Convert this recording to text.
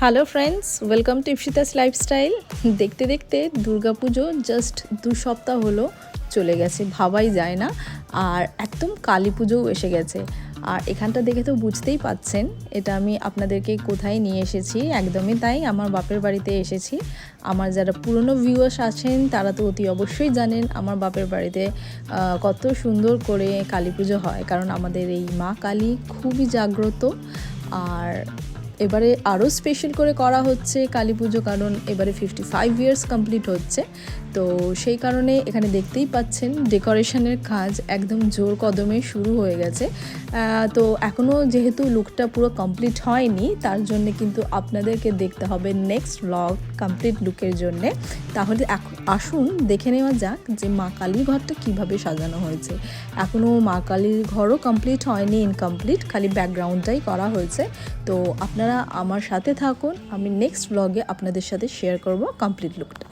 Hello friends, welcome to Ipsita's lifestyle. দেখতে দেখতে Durga Puja just 2 সপ্তাহ হলো চলে গেছে, ভাবাই যায় না। আর একদম কালী পুজোও এসে গেছে। আর এখানটা দেখে তো বুঝতেই পাচ্ছেন এটা আমি আপনাদেরকে কোথায় নিয়ে এসেছি। একদমই তাই, আমার বাপের বাড়িতে এসেছি। আমার যারা পুরনো ভিউয়ার্স আছেন তারা তো অতি অবশ্যই জানেন আমার বাপের বাড়িতে কত সুন্দর করে কালী পুজো হয়, কারণ আমাদের এই মা কালী খুবই জাগ্রত। আর এবারে আরও স্পেশাল করে করা হচ্ছে কালী পুজো, কারণ এবারে 55 ইয়ার্স কমপ্লিট হচ্ছে। তো সেই কারণে এখানে দেখতেই পাচ্ছেন ডেকোরেশনের কাজ একদম জোর কদমে শুরু হয়ে গেছে। তো এখনও যেহেতু লুকটা পুরো কমপ্লিট হয়নি, তার জন্যে কিন্তু আপনাদেরকে দেখতে হবে নেক্সট ব্লগ কমপ্লিট লুকের জন্যে। তাহলে আসুন দেখে নেওয়া যাক যে মা কালীর ঘরটা কীভাবে সাজানো হয়েছে। এখনও মা কালীর ঘরও কমপ্লিট হয়নি, ইনকমপ্লিট, খালি ব্যাকগ্রাউন্ডটাই করা হয়েছে। তো আপনারা আমার সাথে থাকুন, আমি নেক্সট ব্লগে আপনাদের সাথে শেয়ার করব কমপ্লিট লুকটা।